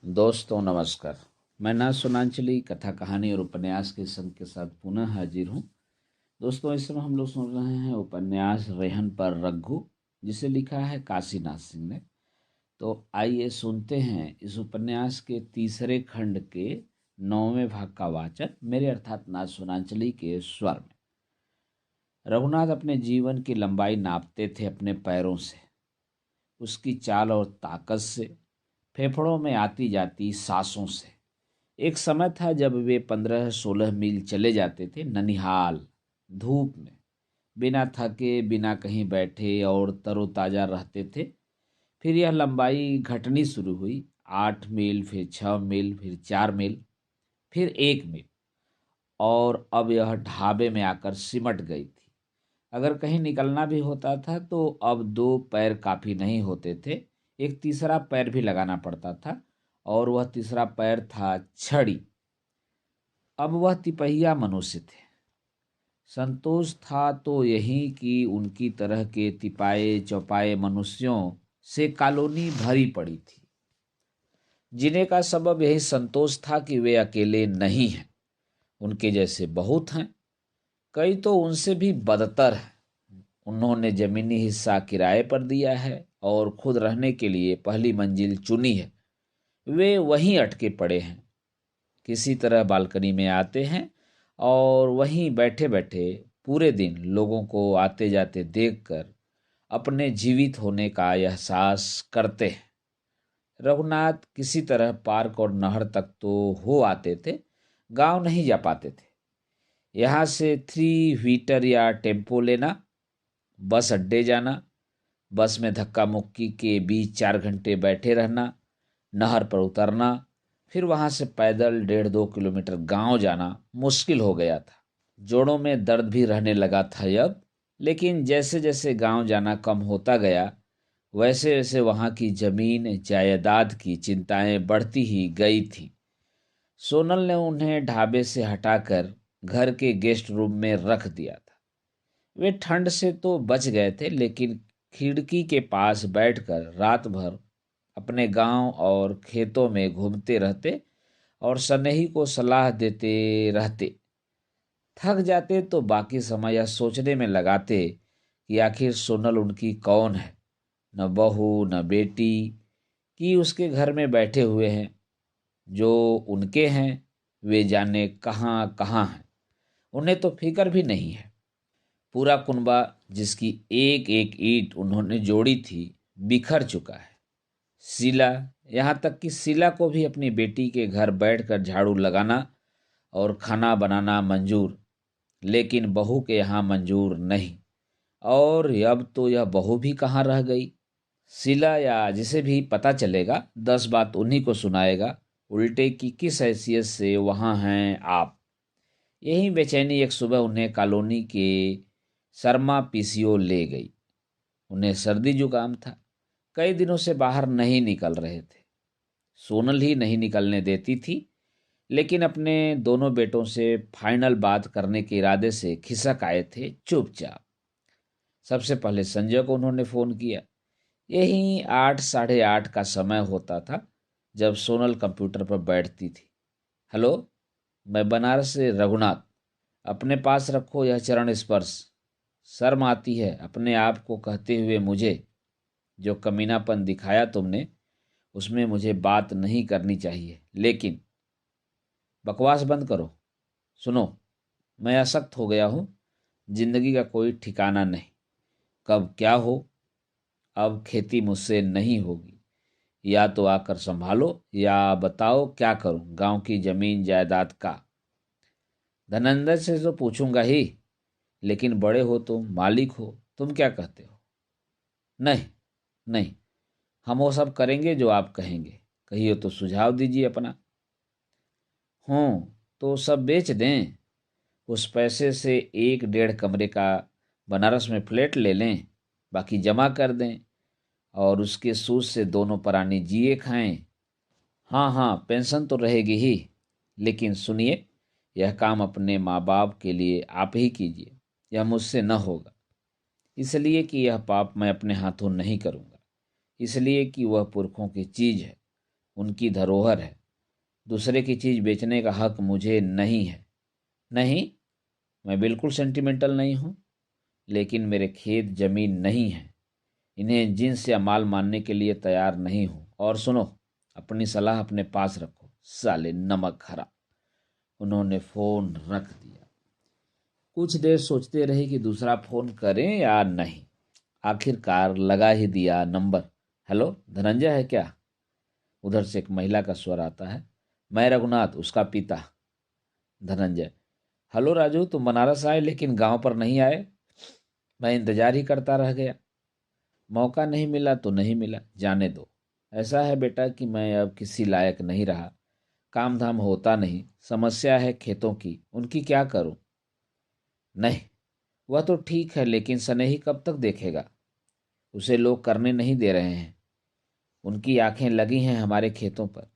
दोस्तों नमस्कार। मैं ना सुनांचली कथा कहानी और उपन्यास के संग के साथ पुनः हाजिर हूँ। दोस्तों इस समय हम लोग सुन रहे हैं उपन्यास रेहन पर रघु, जिसे लिखा है काशीनाथ सिंह ने। तो आइए सुनते हैं इस उपन्यास के तीसरे खंड के 9वें भाग का वाचन मेरे अर्थात ना सुनांचली के स्वर में। रघुनाथ अपने जीवन की लंबाई नापते थे अपने पैरों से, उसकी चाल और ताकत से, फेफड़ों में आती जाती सांसों से। एक समय था जब वे 15-16 मील चले जाते थे ननिहाल, धूप में, बिना थके बिना कहीं बैठे और तरोताजा रहते थे। फिर यह लंबाई घटनी शुरू हुई, 8 मील, फिर 6 मील, फिर 4 मील, फिर 1 मील, और अब यह ढाबे में आकर सिमट गई थी। अगर कहीं निकलना भी होता था तो अब 2 पैर काफ़ी नहीं होते थे, एक तीसरा पैर भी लगाना पड़ता था, और वह तीसरा पैर था छड़ी। अब वह तिपहिया मनुष्य थे। संतोष था तो यही कि उनकी तरह के तिपाए चौपाए मनुष्यों से कॉलोनी भरी पड़ी थी। जीने का सबब यही संतोष था कि वे अकेले नहीं हैं, उनके जैसे बहुत हैं, कई तो उनसे भी बदतर हैं। उन्होंने जमीनी हिस्सा किराए पर दिया है और खुद रहने के लिए पहली मंजिल चुनी है। वे वहीं अटके पड़े हैं, किसी तरह बालकनी में आते हैं और वहीं बैठे बैठे पूरे दिन लोगों को आते जाते देखकर अपने जीवित होने का एहसास करते हैं। रघुनाथ किसी तरह पार्क और नहर तक तो हो आते थे, गांव नहीं जा पाते थे। यहाँ से 3 व्हीटर या टेम्पो लेना, बस अड्डे जाना, बस में धक्का मुक्की के बीच 4 घंटे बैठे रहना, नहर पर उतरना, फिर वहाँ से पैदल 1.5-2 किलोमीटर गांव जाना मुश्किल हो गया था। जोड़ों में दर्द भी रहने लगा था अब। लेकिन जैसे जैसे गांव जाना कम होता गया, वैसे वैसे वहाँ की जमीन जायदाद की चिंताएं बढ़ती ही गई थी। सोनल ने उन्हें ढाबे से हटाकर घर के गेस्ट रूम में रख दिया था। वे ठंड से तो बच गए थे, लेकिन खिड़की के पास बैठकर रात भर अपने गांव और खेतों में घूमते रहते और सनही को सलाह देते रहते। थक जाते तो बाकी समय यह सोचने में लगाते कि आखिर सोनल उनकी कौन है, न बहू न बेटी, कि उसके घर में बैठे हुए हैं। जो उनके हैं वे जाने कहाँ कहाँ हैं, उन्हें तो फिक्र भी नहीं है। पूरा कुनबा जिसकी एक एक ईंट उन्होंने जोड़ी थी बिखर चुका है। शीला, यहाँ तक कि शीला को भी अपनी बेटी के घर बैठकर झाड़ू लगाना और खाना बनाना मंजूर, लेकिन बहू के यहाँ मंजूर नहीं। और अब तो यह बहू भी कहाँ रह गई। शीला या जिसे भी पता चलेगा 10 बात उन्हीं को सुनाएगा, उल्टे की किस हैसियत से वहाँ हैं आप। यही बेचैनी एक सुबह उन्हें कॉलोनी के शर्मा पीसीओ ले गई। उन्हें सर्दी जुकाम था, कई दिनों से बाहर नहीं निकल रहे थे। सोनल ही नहीं निकलने देती थी, लेकिन अपने दोनों बेटों से फाइनल बात करने के इरादे से खिसक आए थे चुपचाप। सबसे पहले संजय को उन्होंने फ़ोन किया। यही 8 साढ़े 8 का समय होता था जब सोनल कंप्यूटर पर बैठती थी। हेलो, मैं बनारस से रघुनाथ। अपने पास रखो यह चरण स्पर्श। शर्म आती है अपने आप को कहते हुए मुझे। जो कमीनापन दिखाया तुमने, उसमें मुझे बात नहीं करनी चाहिए, लेकिन बकवास बंद करो। सुनो, मैं अशक्त हो गया हूँ। जिंदगी का कोई ठिकाना नहीं, कब क्या हो। अब खेती मुझसे नहीं होगी। या तो आकर संभालो या बताओ क्या करूं गांव की जमीन जायदाद का। धनंजय से तो पूछूंगा ही, लेकिन बड़े हो तुम, मालिक हो, तुम क्या कहते हो। नहीं, नहीं, हम वो सब करेंगे जो आप कहेंगे। कहिए तो सुझाव दीजिए अपना। हूँ तो सब बेच दें, उस पैसे से 1-1.5 कमरे का बनारस में फ्लैट ले लें, बाकी जमा कर दें और उसके सूद से दोनों परानी जिए खाएं। हाँ हाँ, पेंशन तो रहेगी ही, लेकिन सुनिए, यह काम अपने माँ बाप के लिए आप ही कीजिए। यह मुझसे न होगा, इसलिए कि यह पाप मैं अपने हाथों नहीं करूँगा, इसलिए कि वह पुरखों की चीज़ है। उनकी धरोहर है। दूसरे की चीज़ बेचने का हक मुझे नहीं है। नहीं, मैं बिल्कुल सेंटिमेंटल नहीं हूँ, लेकिन मेरे खेत जमीन नहीं है। इन्हें जिन्स या माल मानने के लिए तैयार नहीं हूँ। और सुनो, अपनी सलाह अपने पास रखो, साले नमक हरा। उन्होंने फ़ोन रख दिया। कुछ देर सोचते रहे कि दूसरा फ़ोन करें या नहीं। आखिरकार लगा ही दिया नंबर। हेलो, धनंजय है क्या? उधर से एक महिला का स्वर आता है। मैं रघुनाथ, उसका पिता। धनंजय, हेलो राजू, तुम बनारस आए लेकिन गांव पर नहीं आए। मैं इंतजार ही करता रह गया। मौका नहीं मिला तो नहीं मिला, जाने दो। ऐसा है बेटा कि मैं अब किसी लायक नहीं रहा। काम धाम होता नहीं, समस्या है खेतों की, उनकी क्या करूं? नहीं, वह तो ठीक है, लेकिन स्नेही कब तक देखेगा? उसे लोग करने नहीं दे रहे हैं। उनकी आंखें लगी हैं हमारे खेतों पर।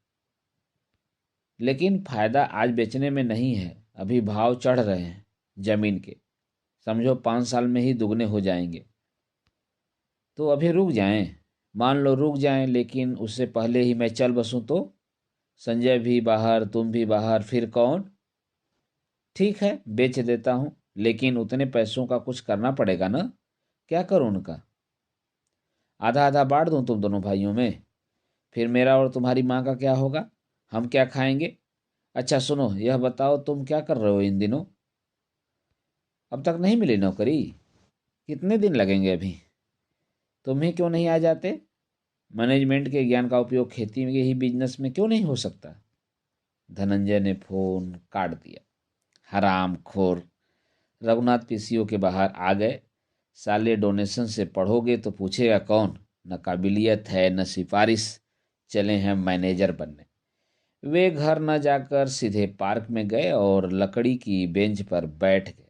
लेकिन फायदा आज बेचने में नहीं है, अभी भाव चढ़ रहे हैं जमीन के। समझो 5 साल में ही दुगने हो जाएंगे। तो अभी रुक जाएं। मान लो रुक जाएं, लेकिन उससे पहले ही मैं चल बसूं तो? संजय भी बाहर, तुम भी बाहर, फिर कौन? ठीक है, बेच देता हूँ, लेकिन उतने पैसों का कुछ करना पड़ेगा ना। क्या करूँ उनका? आधा आधा बांट दूं तुम दोनों भाइयों में? फिर मेरा और तुम्हारी माँ का क्या होगा? हम क्या खाएंगे? अच्छा सुनो, यह बताओ तुम क्या कर रहे हो इन दिनों? अब तक नहीं मिली नौकरी? कितने दिन लगेंगे अभी? तुम ही क्यों नहीं आ जाते? मैनेजमेंट के ज्ञान का उपयोग खेती के ही बिजनेस में क्यों नहीं हो सकता? धनंजय ने फोन काट दिया। हराम खोर। रघुनाथ पीसीओ के बाहर आ गए। साले डोनेशन से पढ़ोगे तो पूछेगा कौन? न काबिलियत है न सिफारिश, चले हैं मैनेजर बनने। वे घर न जाकर सीधे पार्क में गए और लकड़ी की बेंच पर बैठ गए।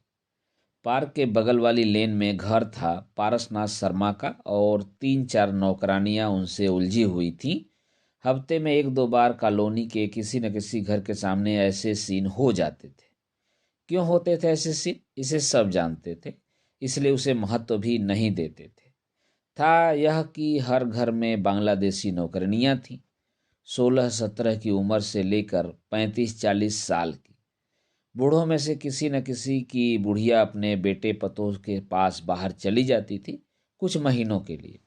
पार्क के बगल वाली लेन में घर था पारसनाथ शर्मा का, और 3-4 नौकरानियां उनसे उलझी हुई थीं। हफ्ते में 1-2 बार कॉलोनी के किसी न किसी घर के सामने ऐसे सीन हो जाते थे। क्यों होते थे ऐसे सीन, इसे सब जानते थे, इसलिए उसे महत्व भी नहीं देते थे। था यह कि हर घर में बांग्लादेशी नौकरानियां थीं, 16-17 की उम्र से लेकर 35-40 साल की। बूढ़ों में से किसी न किसी की बुढ़िया अपने बेटे पतोह के पास बाहर चली जाती थी कुछ महीनों के लिए।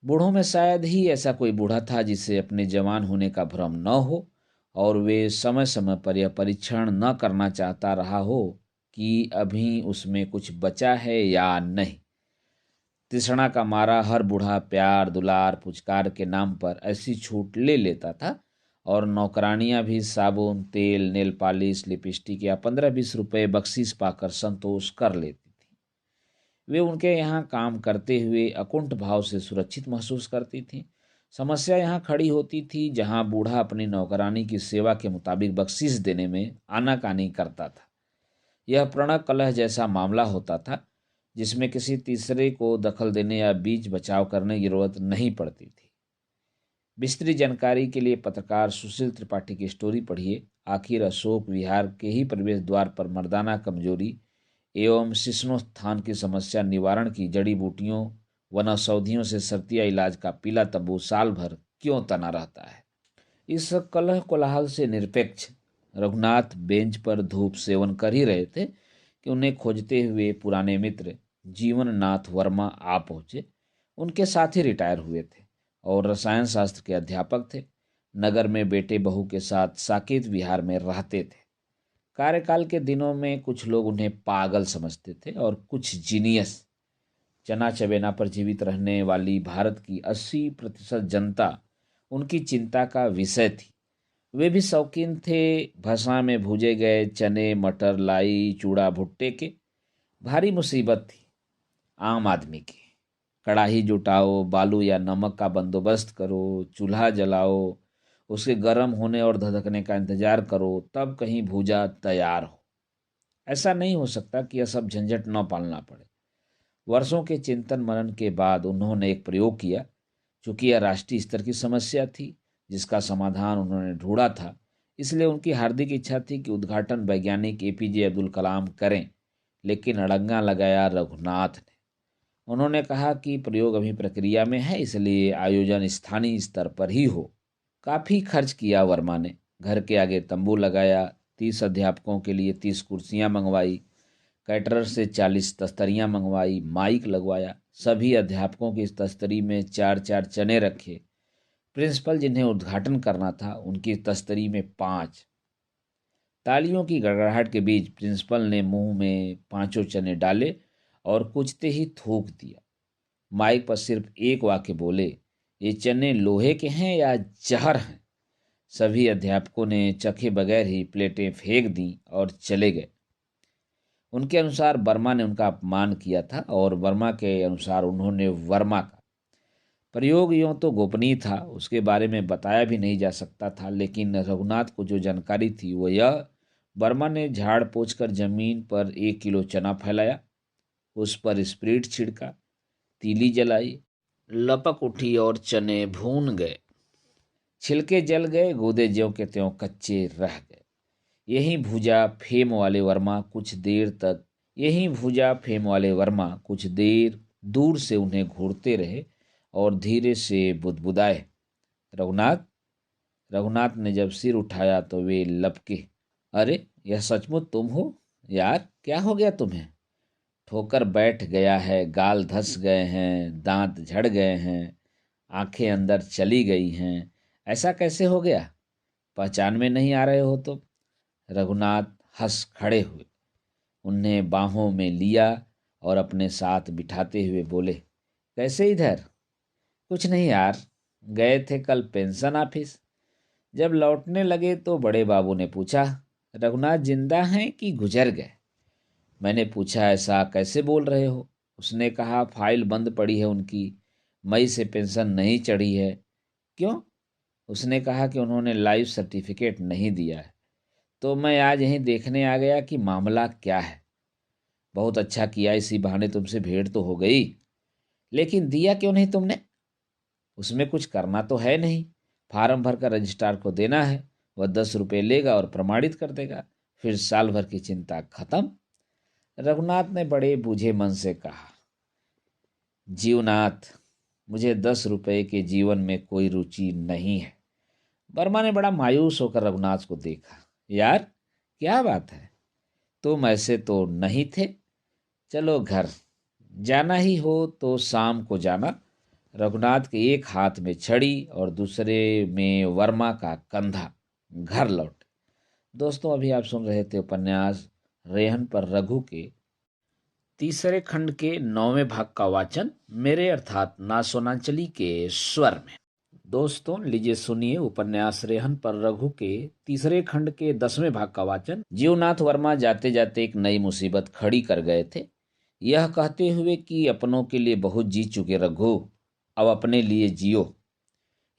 बूढ़ों में शायद ही ऐसा कोई बूढ़ा था जिसे अपने जवान होने का भ्रम न हो, और वे समय समय पर यह परीक्षण न करना चाहता रहा हो कि अभी उसमें कुछ बचा है या नहीं। तृष्णा का मारा हर बूढ़ा प्यार दुलार पुचकार के नाम पर ऐसी छूट ले लेता था, और नौकरानियां भी साबुन तेल नेल पॉलिश लिपस्टिक या 15-20 रुपए बख्शीश पाकर संतोष कर लेती थी। वे उनके यहाँ काम करते हुए अकुंठ भाव से सुरक्षित महसूस करती थीं। समस्या यहाँ खड़ी होती थी जहाँ बूढ़ा अपनी नौकरानी की सेवा के मुताबिक बख्शीश देने में आनाकानी करता था। यह प्रणय कलह जैसा मामला होता था, जिसमें किसी तीसरे को दखल देने या बीच बचाव करने की जरूरत नहीं पड़ती थी। विस्तृत जानकारी के लिए पत्रकार सुशील त्रिपाठी की स्टोरी पढ़िए। आखिर अशोक विहार के ही प्रवेश द्वार पर मर्दाना कमजोरी एवं शिश्नोत्थान की समस्या निवारण की जड़ी बूटियों वनौषधियों से सर्दिया इलाज का पीला तंबू साल भर क्यों तना रहता है? इस कलह कोलाहल से निरपेक्ष रघुनाथ बेंच पर धूप सेवन कर ही रहे थे कि उन्हें खोजते हुए पुराने मित्र जीवन नाथ वर्मा आ पहुंचे। उनके साथ ही रिटायर हुए थे और रसायन शास्त्र के अध्यापक थे। नगर में बेटे बहू के साथ साकेत विहार में रहते थे। कार्यकाल के दिनों में कुछ लोग उन्हें पागल समझते थे और कुछ जीनियस। चना चबेना पर जीवित रहने वाली भारत की 80% जनता उनकी चिंता का विषय थी। वे भी शौकीन थे भसा में भूजे गए चने मटर लाई चूड़ा भुट्टे के। भारी मुसीबत थी आम आदमी की। कड़ाही जुटाओ, बालू या नमक का बंदोबस्त करो, चूल्हा जलाओ, उसके गर्म होने और धधकने का इंतजार करो, तब कहीं भूजा तैयार हो। ऐसा नहीं हो सकता कि यह सब झंझट न पालना पड़े। वर्षों के चिंतन मनन के बाद उन्होंने एक प्रयोग किया। चूंकि यह राष्ट्रीय स्तर की समस्या थी जिसका समाधान उन्होंने ढूंढा था, इसलिए उनकी हार्दिक इच्छा थी कि उद्घाटन वैज्ञानिक एपीजे अब्दुल कलाम करें। लेकिन अड़ंगा लगाया रघुनाथ ने। उन्होंने कहा कि प्रयोग अभी प्रक्रिया में है, इसलिए आयोजन स्थानीय स्तर पर ही हो। काफ़ी खर्च किया वर्मा ने। घर के आगे तंबू लगाया, 30 अध्यापकों के लिए 30 कुर्सियां मंगवाई, कैटरर से 40 तस्तरियां मंगवाई, माइक लगवाया, सभी अध्यापकों की इस तस्तरी में 4-4 चने रखे। प्रिंसिपल जिन्हें उद्घाटन करना था उनकी तस्तरी में 5। तालियों की गड़गड़ाहट के बीच प्रिंसिपल ने मुंह में 5 चने डाले और कुछते ही थूक दिया। माइक पर सिर्फ एक वाक्य बोले, ये चने लोहे के हैं या जहर हैं। सभी अध्यापकों ने चखे बगैर ही प्लेटें फेंक दी और चले गए। उनके अनुसार वर्मा ने उनका अपमान किया था और वर्मा के अनुसार उन्होंने वर्मा का। प्रयोग यूँ तो गोपनीय था, उसके बारे में बताया भी नहीं जा सकता था, लेकिन रघुनाथ को जो जानकारी थी वो यह, वर्मा ने झाड़ पोंछ कर जमीन पर 1 किलो चना फैलाया, उस पर स्प्रिट छिड़का, तीली जलाई, लपक उठी और चने भून गए। छिलके जल गए, गूदे ज्यों के त्यों कच्चे रह गए। यही भूजा फेम वाले वर्मा कुछ देर दूर से उन्हें घूरते रहे और धीरे से बुदबुदाए, रघुनाथ। रघुनाथ ने जब सिर उठाया तो वे लपके, अरे यह सचमुच तुम हो? यार क्या हो गया तुम्हें? ठोकर बैठ गया है, गाल धस गए हैं, दांत झड़ गए हैं, आंखें अंदर चली गई हैं, ऐसा कैसे हो गया? पहचान में नहीं आ रहे हो तो? रघुनाथ हंस खड़े हुए, उन्हें बाहों में लिया और अपने साथ बिठाते हुए बोले, कैसे इधर? कुछ नहीं यार, गए थे कल पेंशन ऑफिस। जब लौटने लगे तो बड़े बाबू ने पूछा, रघुनाथ जिंदा हैं कि गुजर गए? मैंने पूछा, ऐसा कैसे बोल रहे हो? उसने कहा, फाइल बंद पड़ी है उनकी, मई से पेंशन नहीं चढ़ी है। क्यों? उसने कहा कि उन्होंने लाइफ सर्टिफिकेट नहीं दिया है। तो मैं आज यहीं देखने आ गया कि मामला क्या है। बहुत अच्छा किया, इसी बहाने तुमसे भेंट तो हो गई। लेकिन दिया क्यों नहीं तुमने? उसमें कुछ करना तो है नहीं, फार्म भर कर रजिस्ट्रार को देना है, वह 10 रुपये लेगा और प्रमाणित कर देगा, फिर साल भर की चिंता खत्म। रघुनाथ ने बड़े बूझे मन से कहा, जीवनाथ, मुझे 10 रुपये के जीवन में कोई रुचि नहीं है। वर्मा ने बड़ा मायूस होकर रघुनाथ को देखा, यार क्या बात है, तुम ऐसे तो नहीं थे। चलो घर जाना ही हो तो शाम को जाना। रघुनाथ के एक हाथ में छड़ी और दूसरे में वर्मा का कंधा। घर लौटे। दोस्तों अभी आप सुन रहे थे उपन्यास रेहन पर रघु के तीसरे खंड के 9वें भाग का वाचन मेरे अर्थात ना सोनांचली के स्वर में। दोस्तों लीजिए सुनिए उपन्यास रेहन पर रघु के तीसरे खंड के 10वें भाग का वाचन। जीवनाथ वर्मा जाते जाते एक नई मुसीबत खड़ी कर गए थे, यह कहते हुए कि अपनों के लिए बहुत जी चुके रघु, अब अपने लिए जियो।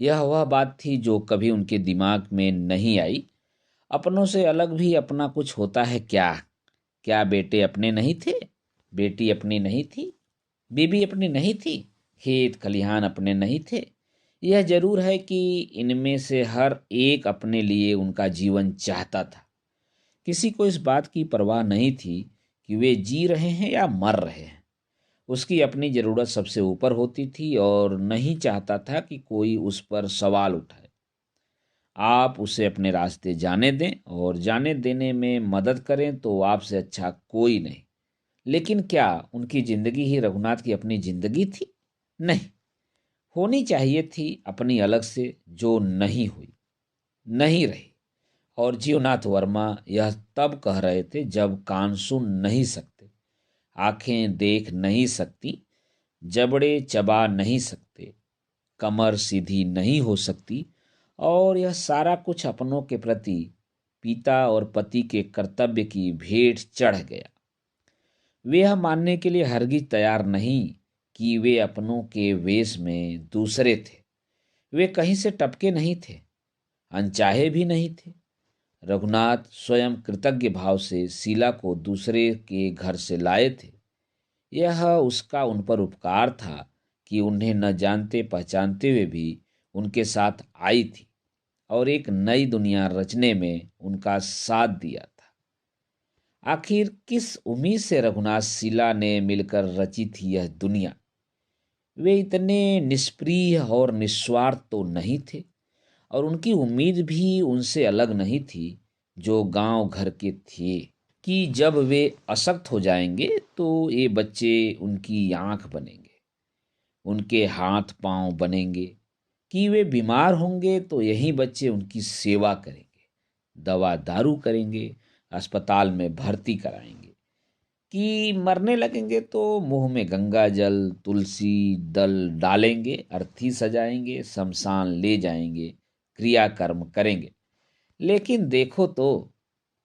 यह वह बात थी जो कभी उनके दिमाग में नहीं आई। अपनों से अलग भी अपना कुछ होता है क्या? क्या बेटे अपने नहीं थे? बेटी अपनी नहीं थी? बीबी अपनी नहीं थी? खेत खलिहान अपने नहीं थे? यह जरूर है कि इनमें से हर एक अपने लिए उनका जीवन चाहता था। किसी को इस बात की परवाह नहीं थी कि वे जी रहे हैं या मर रहे हैं। उसकी अपनी ज़रूरत सबसे ऊपर होती थी और नहीं चाहता था कि कोई उस पर सवाल उठाए। आप उसे अपने रास्ते जाने दें और जाने देने में मदद करें तो आपसे अच्छा कोई नहीं। लेकिन क्या उनकी ज़िंदगी ही रघुनाथ की अपनी ज़िंदगी थी? नहीं, होनी चाहिए थी अपनी अलग से, जो नहीं हुई, नहीं रही। और जीवनाथ वर्मा यह तब कह रहे थे जब कान सुन नहीं सकते, आंखें देख नहीं सकती, जबड़े चबा नहीं सकते, कमर सीधी नहीं हो सकती, और यह सारा कुछ अपनों के प्रति पिता और पति के कर्तव्य की भेंट चढ़ गया। वे यह मानने के लिए हरगिज तैयार नहीं कि वे अपनों के वेश में दूसरे थे। वे कहीं से टपके नहीं थे, अनचाहे भी नहीं थे। रघुनाथ स्वयं कृतज्ञ भाव से शीला को दूसरे के घर से लाए थे। यह उसका उन पर उपकार था कि उन्हें न जानते पहचानते हुए भी उनके साथ आई थी और एक नई दुनिया रचने में उनका साथ दिया था। आखिर किस उम्मीद से रघुनाथ शीला ने मिलकर रची थी यह दुनिया? वे इतने निष्प्रिय और निस्वार्थ तो नहीं थे। और उनकी उम्मीद भी उनसे अलग नहीं थी जो गांव घर के थे, कि जब वे अशक्त हो जाएंगे तो ये बच्चे उनकी आंख बनेंगे, उनके हाथ पांव बनेंगे, कि वे बीमार होंगे तो यही बच्चे उनकी सेवा करेंगे, दवा दारू करेंगे, अस्पताल में भर्ती कराएंगे, कि मरने लगेंगे तो मुंह में गंगा जल तुलसी दल डालेंगे, अर्थी सजाएंगे, शमशान ले जाएंगे, क्रियाकर्म करेंगे। लेकिन देखो तो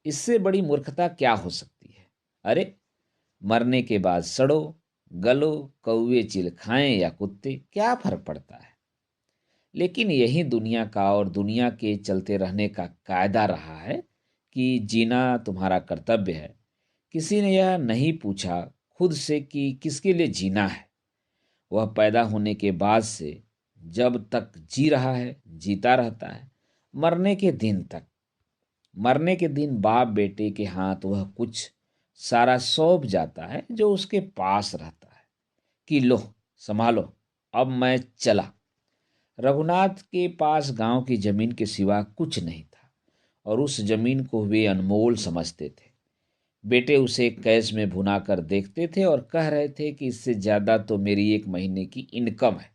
इससे बड़ी मूर्खता क्या हो सकती है? अरे, मरने के बाद सड़ो गलो, कौवे चिल खाएं या कुत्ते, क्या फर्क पड़ता है? लेकिन यही दुनिया का और दुनिया के चलते रहने का कायदा रहा है कि जीना तुम्हारा कर्तव्य है। किसी ने यह नहीं पूछा खुद से कि किसके लिए जीना है। वह पैदा होने के बाद से जब तक जी रहा है जीता रहता है, मरने के दिन तक। मरने के दिन बाप बेटे के हाथ वह कुछ सारा सौंप जाता है जो उसके पास रहता है, कि लो संभालो, अब मैं चला। रघुनाथ के पास गांव की जमीन के सिवा कुछ नहीं था और उस जमीन को वे अनमोल समझते थे। बेटे उसे कैश में भुना कर देखते थे और कह रहे थे कि इससे ज्यादा तो मेरी एक महीने की इनकम है।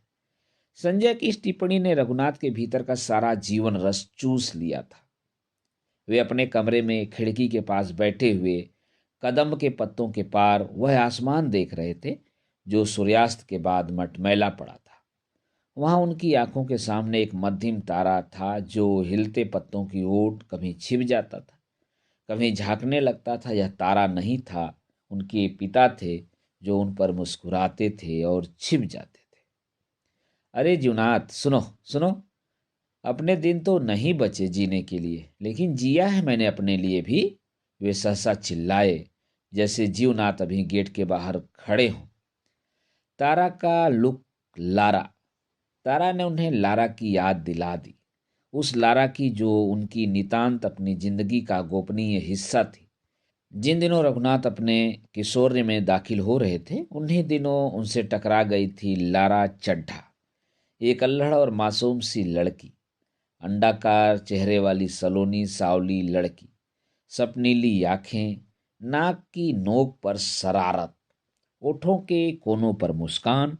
संजय की इस टिप्पणी ने रघुनाथ के भीतर का सारा जीवन रस चूस लिया था। वे अपने कमरे में खिड़की के पास बैठे हुए कदम के पत्तों के पार वह आसमान देख रहे थे जो सूर्यास्त के बाद मटमैला पड़ा था। वहां उनकी आंखों के सामने एक मध्यम तारा था जो हिलते पत्तों की ओट कभी छिप जाता था, कभी झांकने लगता था। यह तारा नहीं था, उनके पिता थे जो उन पर मुस्कुराते थे और छिप जाते थे। अरे जीवनाथ, सुनो सुनो, अपने दिन तो नहीं बचे जीने के लिए, लेकिन जिया है मैंने अपने लिए भी। वे सहसा चिल्लाए जैसे जीवनाथ अभी गेट के बाहर खड़े हों। तारा का लुक लारा। तारा ने उन्हें लारा की याद दिला दी, उस लारा की जो उनकी नितांत अपनी जिंदगी का गोपनीय हिस्सा थी। जिन दिनों रघुनाथ अपने किशोर्य में दाखिल हो रहे थे उन्हीं दिनों उनसे टकरा गई थी लारा चड्ढा, एक अल्लड़ और मासूम सी लड़की, अंडाकार चेहरे वाली सलोनी सावली लड़की, सपनीली आंखें, नाक की नोक पर शरारत, ओठों के कोनों पर मुस्कान,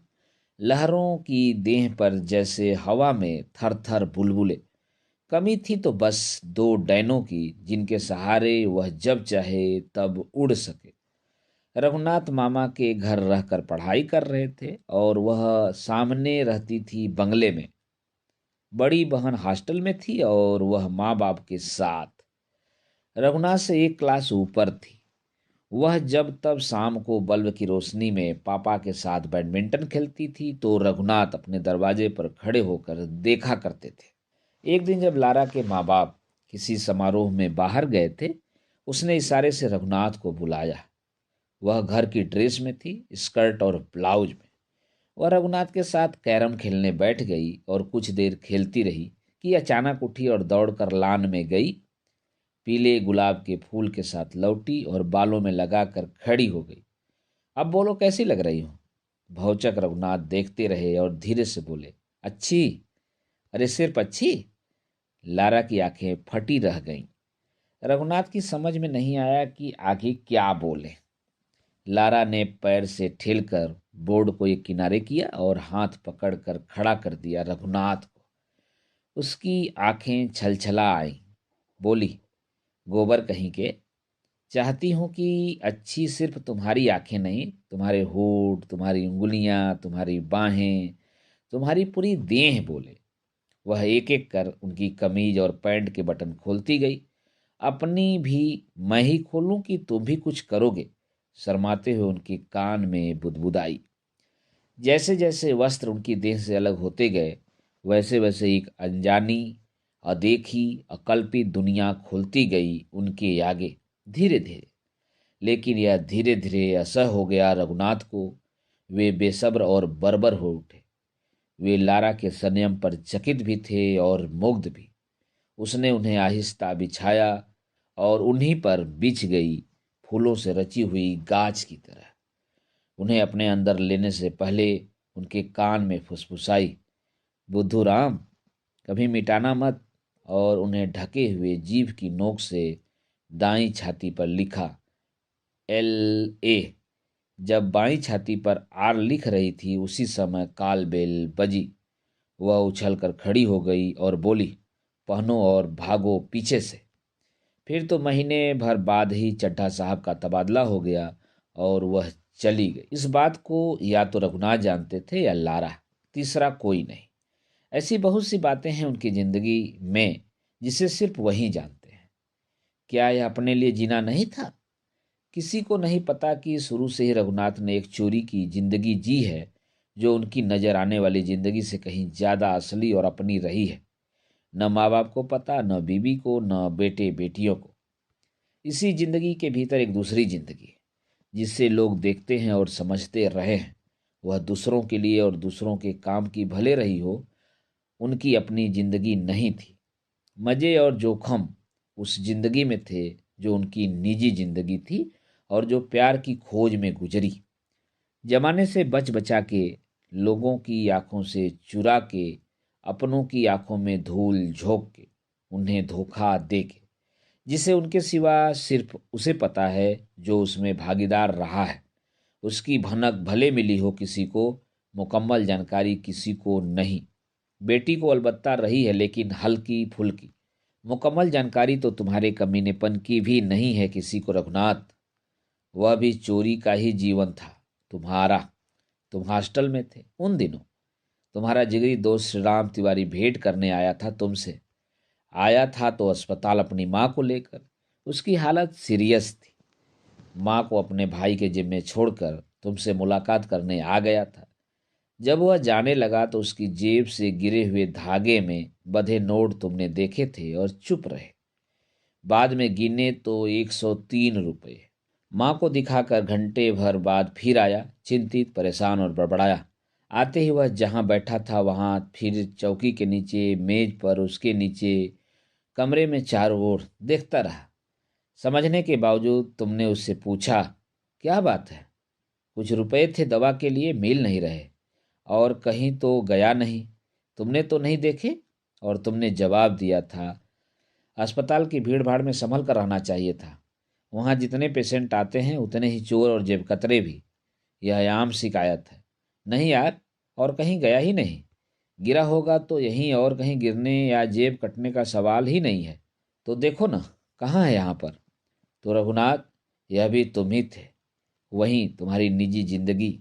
लहरों की देह पर जैसे हवा में थर थर बुलबुले। कमी थी तो बस दो डैनों की जिनके सहारे वह जब चाहे तब उड़ सके। रघुनाथ मामा के घर रहकर पढ़ाई कर रहे थे और वह सामने रहती थी बंगले में। बड़ी बहन हॉस्टल में थी और वह माँ बाप के साथ रघुनाथ से एक क्लास ऊपर थी। वह जब तब शाम को बल्ब की रोशनी में पापा के साथ बैडमिंटन खेलती थी तो रघुनाथ अपने दरवाजे पर खड़े होकर देखा करते थे। एक दिन जब लारा के माँ बाप किसी समारोह में बाहर गए थे, उसने इशारे से रघुनाथ को बुलाया। वह घर की ड्रेस में थी, स्कर्ट और ब्लाउज में। वह रघुनाथ के साथ कैरम खेलने बैठ गई और कुछ देर खेलती रही कि अचानक उठी और दौड़कर लान में गई, पीले गुलाब के फूल के साथ लौटी और बालों में लगाकर खड़ी हो गई। अब बोलो कैसी लग रही हूं? भौचक रघुनाथ देखते रहे और धीरे से बोले, अच्छी। अरे सिर्फ अच्छी? लारा की आंखें फटी रह गईं। रघुनाथ की समझ में नहीं आया कि आगे क्या बोले। लारा ने पैर से ठेलकर बोर्ड को एक किनारे किया और हाथ पकड़कर खड़ा कर दिया रघुनाथ को। उसकी आंखें छलछला आईं। बोली, गोबर कहीं के, चाहती हूं कि अच्छी सिर्फ तुम्हारी आंखें नहीं, तुम्हारे होठ, तुम्हारी उंगलियां, तुम्हारी बाहें, तुम्हारी पूरी देह बोले। वह एक एक कर उनकी कमीज और पैंट के बटन खोलती गई। अपनी भी मैं ही खोलूं कि तुम भी कुछ करोगे? शर्माते हुए उनके कान में बुदबुदाई। जैसे जैसे वस्त्र उनकी देह से अलग होते गए वैसे वैसे एक अनजानी, अदेखी, अकल्पित दुनिया खुलती गई उनके आगे, धीरे धीरे। लेकिन यह धीरे धीरे असह्य हो गया रघुनाथ को। वे बेसब्र और बर्बर हो उठे। वे लारा के संयम पर चकित भी थे और मुग्ध भी। उसने उन्हें आहिस्ता बिछाया और उन्हीं पर बिछ गई फूलों से रची हुई गाछ की तरह। उन्हें अपने अंदर लेने से पहले उनके कान में फुसफुसाई, बुद्धू राम, कभी मिटाना मत। और उन्हें ढके हुए जीभ की नोक से दाईं छाती पर लिखा LA। जब बाईं छाती पर आर लिख रही थी उसी समय कॉल बेल बजी। वह उछलकर खड़ी हो गई और बोली, पहनो और भागो पीछे से। फिर तो महीने भर बाद ही चड्ढा साहब का तबादला हो गया और वह चली गई। इस बात को या तो रघुनाथ जानते थे या लारा, तीसरा कोई नहीं। ऐसी बहुत सी बातें हैं उनकी जिंदगी में जिसे सिर्फ वही जानते हैं। क्या यह अपने लिए जीना नहीं था? किसी को नहीं पता कि शुरू से ही रघुनाथ ने एक चोरी की जिंदगी जी है, जो उनकी नजर आने वाली जिंदगी से कहीं ज्यादा असली और अपनी रही है। न माँ बाप को पता, न बीवी को, न बेटे बेटियों को। इसी जिंदगी के भीतर एक दूसरी जिंदगी है जिसे लोग देखते हैं और समझते रहे हैं। वह दूसरों के लिए और दूसरों के काम की भले रही हो, उनकी अपनी जिंदगी नहीं थी। मजे और जोखम उस जिंदगी में थे जो उनकी निजी जिंदगी थी और जो प्यार की खोज में गुजरी। जमाने से बच बचा के, लोगों की आंखों से चुरा के, अपनों की आंखों में धूल झोंक के, उन्हें धोखा दे के, जिसे उनके सिवा सिर्फ उसे पता है जो उसमें भागीदार रहा है। उसकी भनक भले मिली हो किसी को, मुकम्मल जानकारी किसी को नहीं। बेटी को अलबत्ता रही है, लेकिन हल्की फुल्की। मुकम्मल जानकारी तो तुम्हारे कमीनेपन की भी नहीं है किसी को रघुनाथ। वह भी चोरी का ही जीवन था तुम्हारा। तुम हॉस्टल में थे उन दिनों। तुम्हारा जिगरी दोस्त श्री राम तिवारी भेंट करने आया था तुमसे। आया था तो अस्पताल अपनी माँ को लेकर। उसकी हालत सीरियस थी। माँ को अपने भाई के जिम्मे छोड़कर तुमसे मुलाकात करने आ गया था। जब वह जाने लगा तो उसकी जेब से गिरे हुए धागे में बंधे नोट तुमने देखे थे और चुप रहे। बाद में गिने तो 103 रुपये। माँ को दिखाकर घंटे भर बाद फिर आया, चिंतित, परेशान और बड़बड़ाया। आते ही वह जहाँ बैठा था वहाँ, फिर चौकी के नीचे, मेज पर, उसके नीचे, कमरे में चारों ओर देखता रहा। समझने के बावजूद तुमने उससे पूछा, क्या बात है? कुछ रुपए थे दवा के लिए, मिल नहीं रहे। और कहीं तो गया नहीं, तुमने तो नहीं देखे? और तुमने जवाब दिया था, अस्पताल की भीड़ भाड़ में संभल कर रहना चाहिए था। वहाँ जितने पेशेंट आते हैं उतने ही चोर और जेबकतरे भी। यह आम शिकायत है। नहीं यार, और कहीं गया ही नहीं। गिरा होगा तो यहीं, और कहीं गिरने या जेब कटने का सवाल ही नहीं है। तो देखो ना, कहाँ है यहाँ पर? तो रघुनाथ, यह भी तुम ही थे। वहीं तुम्हारी निजी जिंदगी।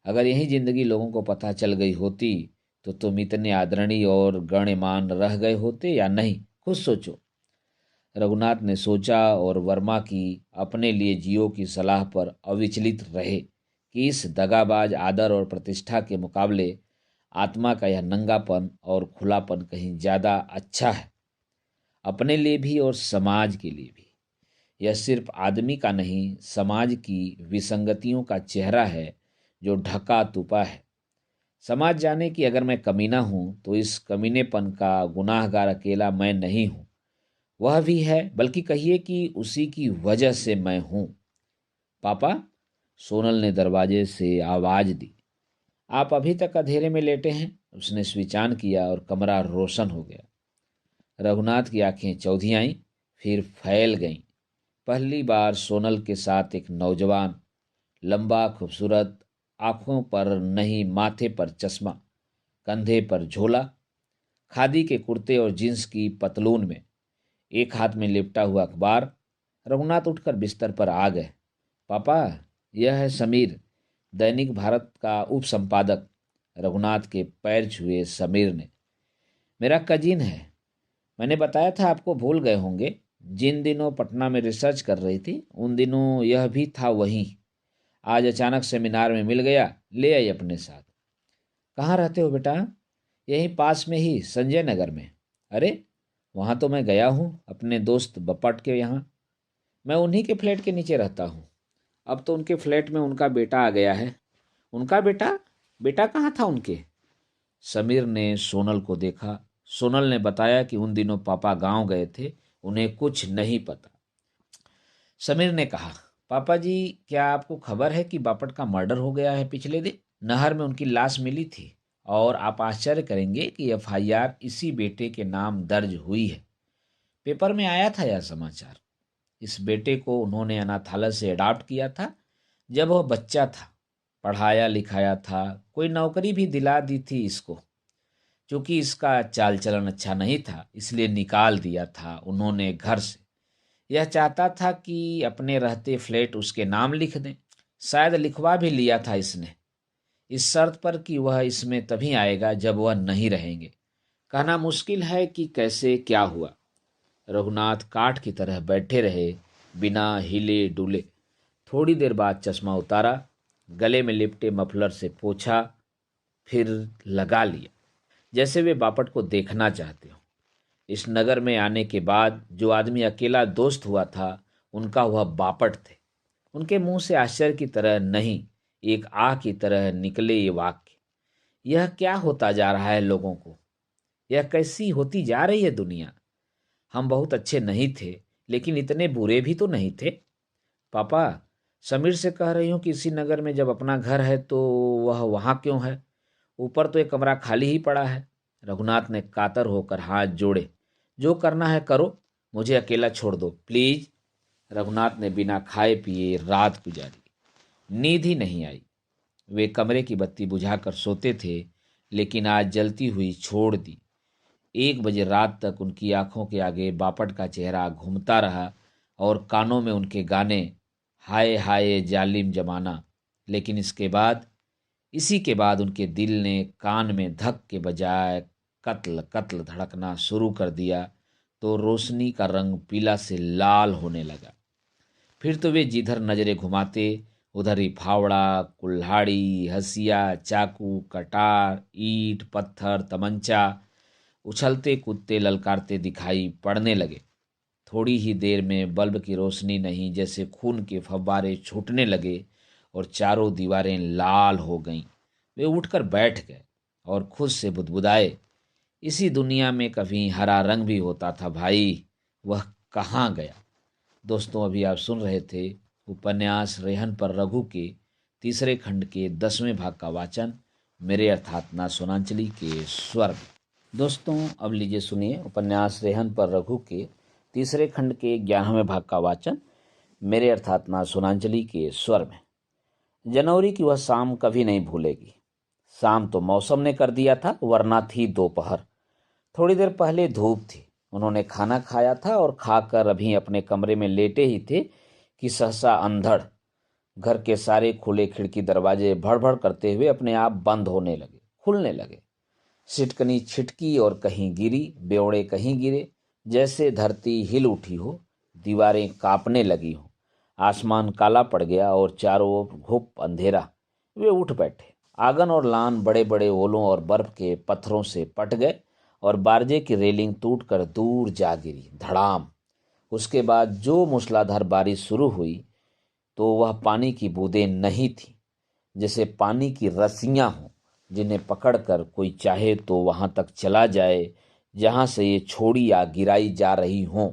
अगर यही जिंदगी लोगों को पता चल गई होती तो तुम इतने आदरणीय और गण्यमान रह गए होते या नहीं, खुद सोचो। रघुनाथ ने सोचा और वर्मा की अपने लिए जियो की सलाह पर अविचलित रहे कि इस दगाबाज आदर और प्रतिष्ठा के मुकाबले आत्मा का यह नंगापन और खुलापन कहीं ज़्यादा अच्छा है, अपने लिए भी और समाज के लिए भी। यह सिर्फ आदमी का नहीं, समाज की विसंगतियों का चेहरा है जो ढका तुपा है। समाज जाने कि अगर मैं कमीना हूँ तो इस कमीनेपन का गुनाहगार अकेला मैं नहीं हूँ, वह भी है, बल्कि कहिए कि उसी की वजह से मैं हूं। पापा, सोनल ने दरवाजे से आवाज दी। आप अभी तक अंधेरे में लेटे हैं? उसने स्विच ऑन किया और कमरा रोशन हो गया। रघुनाथ की आंखें चौधी आईं, फिर फैल गईं। पहली बार सोनल के साथ एक नौजवान, लंबा, खूबसूरत, आंखों पर नहीं, माथे पर चश्मा, कंधे पर झोला, खादी के कुर्ते और जींस की पतलून में, एक हाथ में लिपटा हुआ अखबार। रघुनाथ उठकर बिस्तर पर आ गए। पापा, यह है समीर, दैनिक भारत का उप संपादक। रघुनाथ के पैर छुए समीर ने। मेरा कजिन है। मैंने बताया था आपको, भूल गए होंगे। जिन दिनों पटना में रिसर्च कर रही थी उन दिनों यह भी था वहीं। आज अचानक सेमिनार में मिल गया, ले आई अपने साथ। कहाँ रहते हो बेटा? यहीं पास में ही, संजय नगर में। अरे, वहाँ तो मैं गया हूँ अपने दोस्त बपट के यहाँ। मैं उन्हीं के फ्लैट के नीचे रहता हूँ। अब तो उनके फ्लैट में उनका बेटा आ गया है। उनका बेटा? बेटा कहाँ था उनके? समीर ने सोनल को देखा। सोनल ने बताया कि उन दिनों पापा गांव गए थे, उन्हें कुछ नहीं पता। समीर ने कहा, पापा जी, क्या आपको खबर है कि बापट का मर्डर हो गया है? पिछले दिन नहर में उनकी लाश मिली थी और आप आश्चर्य करेंगे कि एफआईआर इसी बेटे के नाम दर्ज हुई है। पेपर में आया था यह समाचार। इस बेटे को उन्होंने अनाथालय से अडॉप्ट किया था जब वह बच्चा था, पढ़ाया लिखाया था, कोई नौकरी भी दिला दी थी इसको। क्योंकि इसका चाल चलन अच्छा नहीं था, इसलिए निकाल दिया था उन्होंने घर से। यह चाहता था कि अपने रहते फ्लैट उसके नाम लिख दें। शायद लिखवा भी लिया था इसने, इस शर्त पर कि वह इसमें तभी आएगा जब वह नहीं रहेंगे। कहना मुश्किल है कि कैसे क्या हुआ। रघुनाथ काठ की तरह बैठे रहे, बिना हिले डुले। थोड़ी देर बाद चश्मा उतारा, गले में लिपटे मफलर से पोंछा, फिर लगा लिया, जैसे वे बापट को देखना चाहते हो। इस नगर में आने के बाद जो आदमी अकेला दोस्त हुआ था, उनका वह बापट थे। उनके मुंह से आश्चर्य की तरह नहीं, एक आह की तरह निकले ये वाक्य। यह क्या होता जा रहा है लोगों को? यह कैसी होती जा रही है दुनिया? हम बहुत अच्छे नहीं थे, लेकिन इतने बुरे भी तो नहीं थे। पापा, समीर से कह रही हूँ कि इसी नगर में जब अपना घर है तो वह वहाँ क्यों है? ऊपर तो एक कमरा खाली ही पड़ा है। रघुनाथ ने कातर होकर हाथ जोड़े। जो करना है करो, मुझे अकेला छोड़ दो प्लीज। रघुनाथ ने बिना खाए पिए रात गुजारी। नींद ही नहीं आई। वे कमरे की बत्ती बुझाकर सोते थे, लेकिन आज जलती हुई छोड़ दी। 1 बजे रात तक उनकी आंखों के आगे बापट का चेहरा घूमता रहा और कानों में उनके गाने, हाय हाय जालिम जमाना। लेकिन इसी के बाद उनके दिल ने कान में धक के बजाय कत्ल कत्ल धड़कना शुरू कर दिया, तो रोशनी का रंग पीला से लाल होने लगा। फिर तो वे जिधर नजरें घुमाते उधर ही फावड़ा, कुल्हाड़ी, हसिया, चाकू, कटार, ईंट, पत्थर, तमंचा उछलते कूदते ललकारते दिखाई पड़ने लगे। थोड़ी ही देर में बल्ब की रोशनी नहीं, जैसे खून के फव्वारे छूटने लगे और चारों दीवारें लाल हो गईं। वे उठकर बैठ गए और खुद से बुदबुदाए, इसी दुनिया में कभी हरा रंग भी होता था भाई, वह कहाँ गया? दोस्तों, अभी आप सुन रहे थे उपन्यास रेहन पर रघु के तीसरे खंड के 10वें भाग का वाचन मेरे अर्थात ना सोनांचली के स्वर में। दोस्तों, अब लीजिए सुनिए उपन्यास रेहन पर रघु के तीसरे खंड के 11वें भाग का वाचन मेरे अर्थात ना सोनांचली के स्वर में। जनवरी की वह शाम कभी नहीं भूलेगी। शाम तो मौसम ने कर दिया था, वरना थी दोपहर। थोड़ी देर पहले धूप थी। उन्होंने खाना खाया था और खाकर अभी अपने कमरे में लेटे ही थे कि सहसा अंधड़ घर के सारे खुले खिड़की दरवाजे भड़भड़ करते हुए अपने आप बंद होने लगे, खुलने लगे। सिटकनी छिटकी और कहीं गिरी, बेवड़े कहीं गिरे, जैसे धरती हिल उठी हो, दीवारें कांपने लगी हो। आसमान काला पड़ गया और चारों ओर घुप अंधेरा। वे उठ बैठे। आंगन और लान बड़े बड़े ओलों और बर्फ के पत्थरों से पट गए और बारजे की रेलिंग टूटकर दूर जा गिरी, धड़ाम। उसके बाद जो मूसलाधार बारिश शुरू हुई तो वह पानी की बूंदें नहीं थी, जैसे पानी की रस्सियां हों जिन्हें पकड़कर कोई चाहे तो वहां तक चला जाए जहां से ये छोड़ी या गिराई जा रही हों।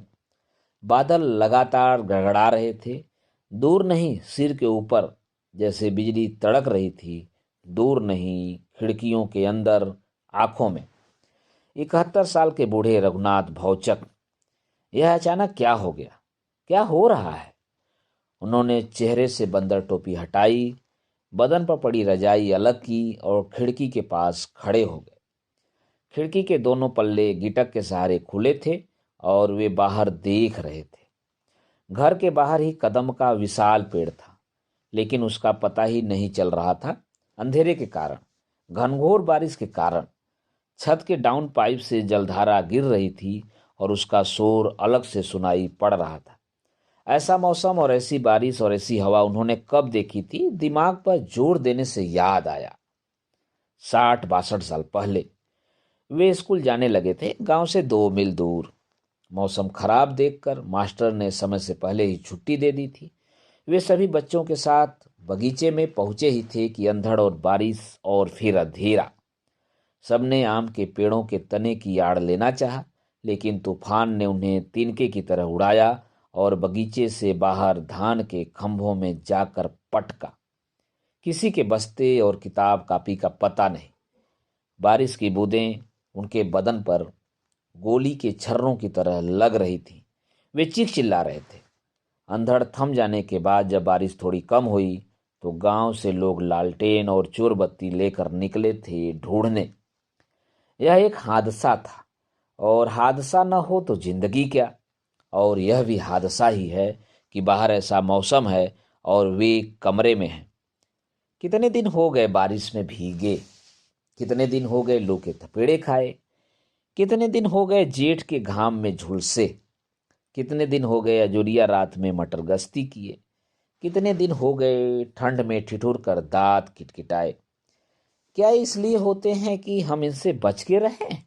बादल लगातार गड़गड़ा रहे थे, दूर नहीं सिर के ऊपर जैसे बिजली तड़क रही थी, दूर नहीं खिड़कियों के अंदर, आंखों में। 71 साल के बूढ़े रघुनाथ भौचक। यह अचानक क्या हो गया? क्या हो रहा है? उन्होंने चेहरे से बंदर टोपी हटाई, बदन पर पड़ी रजाई अलग की और खिड़की के पास खड़े हो गए। खिड़की के दोनों पल्ले गिटक के सहारे खुले थे और वे बाहर देख रहे थे। घर के बाहर ही कदम का विशाल पेड़ था, लेकिन उसका पता ही नहीं चल रहा था, अंधेरे के कारण, घनघोर बारिश के कारण। छत के डाउन पाइप से जलधारा गिर रही थी और उसका शोर अलग से सुनाई पड़ रहा था। ऐसा मौसम और ऐसी बारिश और ऐसी हवा उन्होंने कब देखी थी? दिमाग पर जोर देने से याद आया। 60-62 साल पहले वे स्कूल जाने लगे थे, गांव से 2 मील दूर। मौसम खराब देखकर मास्टर ने समय से पहले ही छुट्टी दे दी थी। वे सभी बच्चों के साथ बगीचे में पहुंचे ही थे कि अंधड़ और बारिश और फिर अंधेरा। सबने आम के पेड़ों के तने की आड़ लेना चाहा, लेकिन तूफान ने उन्हें तिनके की तरह उड़ाया और बगीचे से बाहर धान के खंभों में जाकर पटका। किसी के बस्ते और किताब कापी का पता नहीं। बारिश की बूंदें उनके बदन पर गोली के छर्रों की तरह लग रही थी। वे चीख चिल्ला रहे थे। अंधड़ थम जाने के बाद जब बारिश थोड़ी कम हुई तो गांव से लोग लालटेन और चोरबत्ती लेकर निकले थे ढूंढने। यह एक हादसा था, और हादसा न हो तो जिंदगी क्या। और यह भी हादसा ही है कि बाहर ऐसा मौसम है और वे कमरे में हैं। कितने दिन हो गए बारिश में भीगे, कितने दिन हो गए लू के थपेड़े खाए, कितने दिन हो गए जेठ के घाम में झुलसे, कितने दिन हो गए अजोरिया रात में मटर गश्ती किए, कितने दिन हो गए ठंड में ठिठुर कर दांत किटकिटाए। क्या इसलिए होते हैं कि हम इनसे बच के रहें,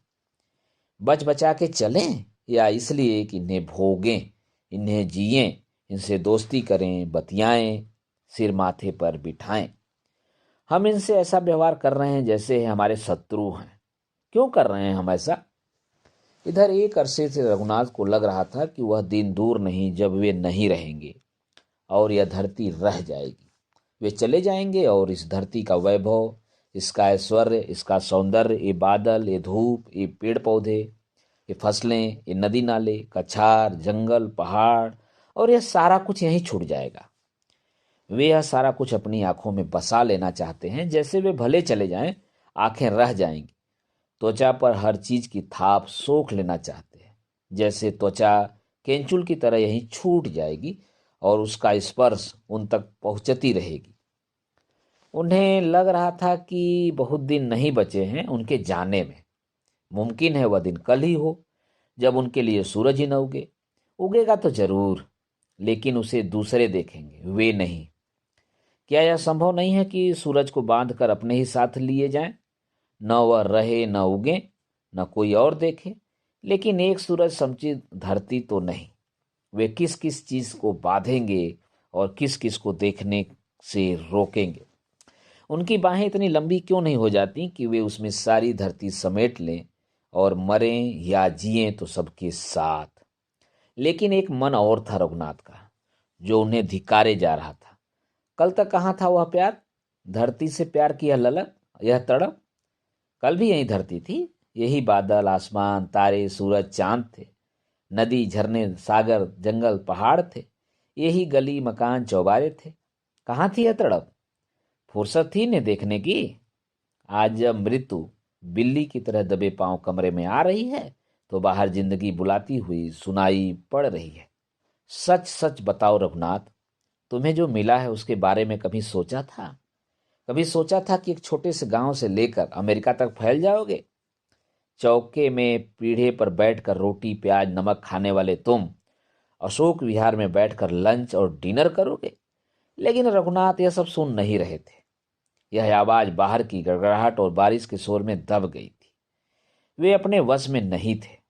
बच बचा के चलें, या इसलिए कि इन्हें भोगें, इन्हें जिएं, इनसे दोस्ती करें, बतियाएं, सिर माथे पर बिठाएं। हम इनसे ऐसा व्यवहार कर रहे हैं जैसे ये हमारे शत्रु हैं। क्यों कर रहे हैं हम ऐसा? इधर एक अरसे से रघुनाथ को लग रहा था कि वह दिन दूर नहीं जब वे नहीं रहेंगे और यह धरती रह जाएगी। वे चले जाएंगे और इस धरती का वैभव, इसका ऐश्वर्य, इसका सौंदर्य, ये बादल, ये धूप, ये पेड़ पौधे, ये फसलें, ये नदी नाले, कछार, जंगल, पहाड़, और यह सारा कुछ यहीं छूट जाएगा। वे यह सारा कुछ अपनी आंखों में बसा लेना चाहते हैं। जैसे वे भले चले जाएं, आंखें रह जाएंगी। त्वचा पर हर चीज की थाप सोख लेना चाहते हैं। जैसे त्वचा केंचुल की तरह यहीं छूट जाएगी और उसका स्पर्श उन तक पहुंचती रहेगी। उन्हें लग रहा था कि बहुत दिन नहीं बचे हैं उनके जाने में। मुमकिन है वह दिन कल ही हो जब उनके लिए सूरज ही न उगे। उगेगा तो जरूर, लेकिन उसे दूसरे देखेंगे, वे नहीं। क्या यह संभव नहीं है कि सूरज को बांध कर अपने ही साथ लिए जाएं? न वह रहे, न उगे, न कोई और देखे। लेकिन एक सूरज समची धरती तो नहीं। वे किस किस चीज को बांधेंगे और किस किस को देखने से रोकेंगे? उनकी बाहें इतनी लंबी क्यों नहीं हो जाती कि वे उसमें सारी धरती समेट लें और मरें या जिएं तो सबके साथ। लेकिन एक मन और था रघुनाथ का, जो उन्हें धिक्कारे जा रहा था। कल तक कहाँ था वह प्यार? धरती से प्यार की यह ललक, यह तड़प कल भी यही धरती थी। यही बादल, आसमान, तारे, सूरज, चांद थे। नदी, झरने, सागर, जंगल, पहाड़ थे। यही गली, मकान, चौबारे थे। कहाँ थी यह तड़प? फुर्सत थी इन्हें देखने की? आज जब मृत्यु बिल्ली की तरह दबे पांव कमरे में आ रही है तो बाहर जिंदगी बुलाती हुई सुनाई पड़ रही है। सच सच बताओ रघुनाथ, तुम्हें जो मिला है उसके बारे में कभी सोचा था? कभी सोचा था कि एक छोटे से गांव से लेकर अमेरिका तक फैल जाओगे? चौके में पीढ़े पर बैठकर रोटी प्याज नमक खाने वाले तुम अशोक विहार में बैठकर लंच और डिनर करोगे। लेकिन रघुनाथ यह सब सुन नहीं रहे थे। यह आवाज बाहर की गड़गड़ाहट और बारिश के शोर में दब गई थी। वे अपने वश में नहीं थे।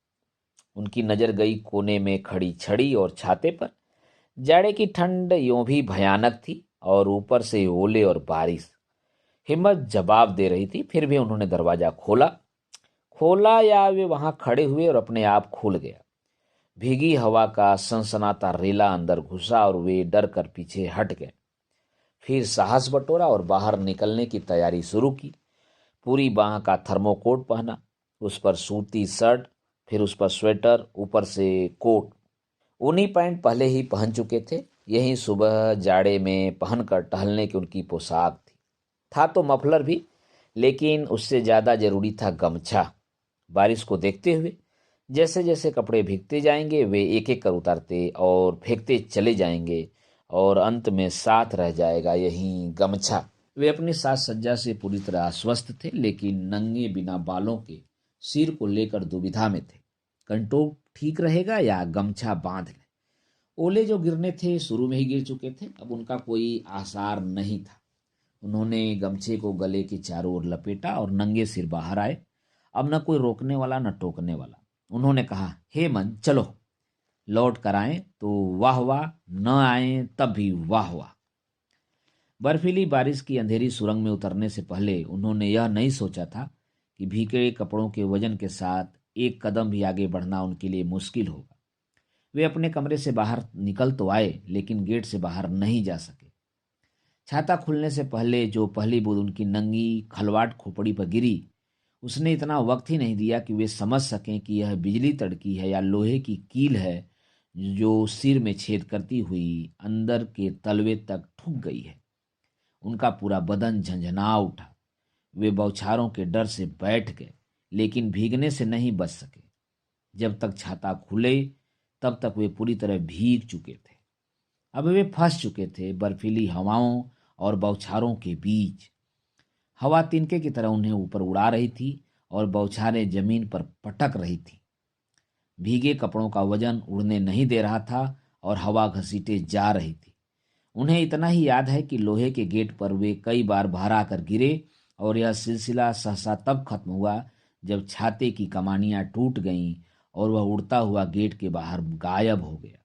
उनकी नजर गई कोने में खड़ी छड़ी और छाते पर। जाड़े की ठंड यूं भी भयानक थी और ऊपर से ओले और बारिश। हिम्मत जवाब दे रही थी, फिर भी उन्होंने दरवाजा खोला। खोला या वे वहां खड़े हुए और अपने आप खुल गया। भीगी हवा का सनसनाता रेला अंदर घुसा और वे डर कर पीछे हट गए। फिर साहस बटोरा और बाहर निकलने की तैयारी शुरू की। पूरी बाह का थर्मोकोट पहना, उस पर सूती शर्ट, फिर उस पर स्वेटर, ऊपर से कोट। ऊनी पैंट पहले ही पहन चुके थे। यही सुबह जाड़े में पहनकर टहलने की उनकी पोशाक थी। था तो मफलर भी, लेकिन उससे ज्यादा जरूरी था गमछा। बारिश को देखते हुए जैसे जैसे कपड़े भीगते जाएंगे वे एक एक कर उतारते और फेंकते चले जाएंगे, और अंत में साथ रह जाएगा यही गमछा। वे अपनी साज सज्जा से पूरी तरह आश्वस्त थे, लेकिन नंगे बिना बालों के सिर को लेकर दुविधा में थे। कंटोक ठीक रहेगा या गमछा बांध ले? ओले जो गिरने थे शुरू में ही गिर चुके थे, अब उनका कोई आसार नहीं था। उन्होंने गमछे को गले के चारों ओर लपेटा और नंगे सिर बाहर आए। अब न कोई रोकने वाला न टोकने वाला। उन्होंने कहा, हे मन, चलो। लौट कर आए तो वाह वाह, न आए तब भी वाह वाह। बर्फीली बारिश की अंधेरी सुरंग में उतरने से पहले उन्होंने यह नहीं सोचा था कि भीगे कपड़ों के वजन के साथ एक कदम भी आगे बढ़ना उनके लिए मुश्किल होगा। वे अपने कमरे से बाहर निकल तो आए, लेकिन गेट से बाहर नहीं जा सके। छाता खुलने से पहले जो पहली बूंद उनकी नंगी खलवाट खोपड़ी पर गिरी, उसने इतना वक्त ही नहीं दिया कि वे समझ सकें कि यह बिजली तड़की है या लोहे की कील है जो सिर में छेद करती हुई अंदर के तलवे तक ठुक गई है। उनका पूरा बदन झंझना उठा। वे बौछारों के डर से बैठ गए, लेकिन भीगने से नहीं बच सके। जब तक छाता खुले तब तक वे पूरी तरह भीग चुके थे। अब वे फंस चुके थे बर्फीली हवाओं और बौछारों के बीच। हवा तिनके की तरह उन्हें ऊपर उड़ा रही थी और बौछारें जमीन पर पटक रही थी। भीगे कपड़ों का वजन उड़ने नहीं दे रहा था और हवा घसीटे जा रही थी। उन्हें इतना ही याद है कि लोहे के गेट पर वे कई बार बाहर आकर गिरे और यह सिलसिला सहसा तब खत्म हुआ जब छाते की कमानियां टूट गईं और वह उड़ता हुआ गेट के बाहर गायब हो गया।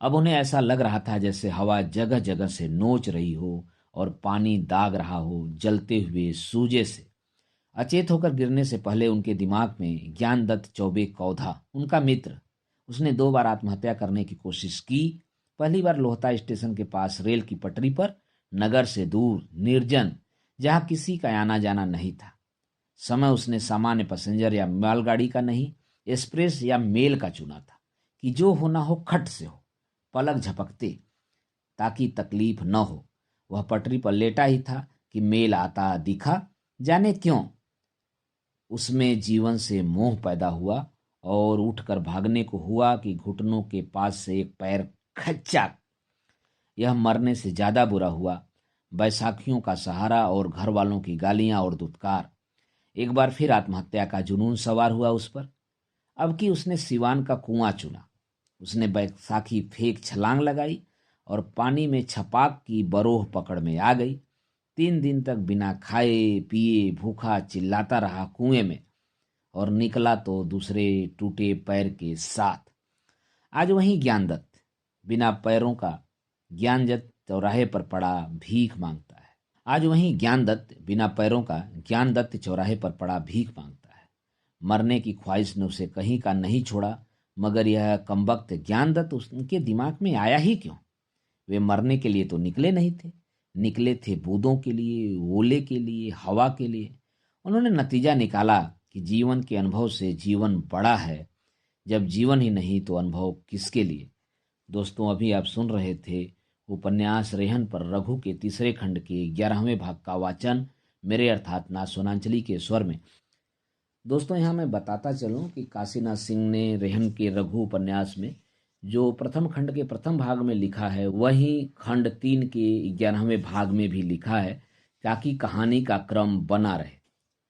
अब उन्हें ऐसा लग रहा था जैसे हवा जगह जगह से नोच रही हो और पानी दाग रहा हो जलते हुए सूजे से। अचेत होकर गिरने से पहले उनके दिमाग में ज्ञानदत्त चौबे कौधा, उनका मित्र, उसने 2 बार आत्महत्या करने की कोशिश की। पहली बार लोहता स्टेशन के पास रेल की पटरी पर, नगर से दूर, निर्जन, जहां किसी का आना जाना नहीं था। समय उसने सामान्य पैसेंजर या मालगाड़ी का नहीं, एक्सप्रेस या मेल का चुना था कि जो होना हो खट से हो, पलक झपकते, ताकि तकलीफ न हो। वह पटरी पर लेटा ही था कि मेल आता दिखा। जाने क्यों उसमें जीवन से मोह पैदा हुआ और उठकर भागने को हुआ कि घुटनों के पास से एक पैर खच्चा। यह मरने से ज्यादा बुरा हुआ। बैसाखियों का सहारा और घर वालों की गालियां और दुत्कार। एक बार फिर आत्महत्या का जुनून सवार हुआ उस पर। अब कि उसने सिवान का कुआं चुना। उसने बैसाखी फेंक छलांग लगाई और पानी में छपाक की बरोह पकड़ में आ गई। 3 दिन तक बिना खाए पिए भूखा चिल्लाता रहा कुएं में और निकला तो दूसरे टूटे पैर के साथ। आज वहीं ज्ञानदत्त बिना पैरों का ज्ञानदत्त चौराहे पर पड़ा भीख मांगता है। आज वहीं ज्ञानदत्त बिना पैरों का ज्ञानदत्त चौराहे पर पड़ा भीख मांगता है। मरने की ख्वाहिश ने उसे कहीं का नहीं छोड़ा, मगर यह कमबख्त ज्ञानदत्त उनके दिमाग में आया ही क्यों? वे मरने के लिए तो निकले नहीं थे, निकले थे बूंदों के लिए, ओले के लिए, हवा के लिए। उन्होंने नतीजा निकाला कि जीवन के अनुभव से जीवन बड़ा है। जब जीवन ही नहीं तो अनुभव किसके लिए? दोस्तों, अभी आप सुन रहे थे उपन्यास रेहन पर रघु के 3 खंड के 11वें भाग का वाचन मेरे अर्थात ना सोनांचली के स्वर में। दोस्तों, यहाँ मैं बताता चलूं कि काशीनाथ सिंह ने रेहन के रघु उपन्यास में जो प्रथम खंड के प्रथम भाग में लिखा है, वही खंड 3 के 11वें भाग में भी लिखा है, ताकि कहानी का क्रम बना रहे।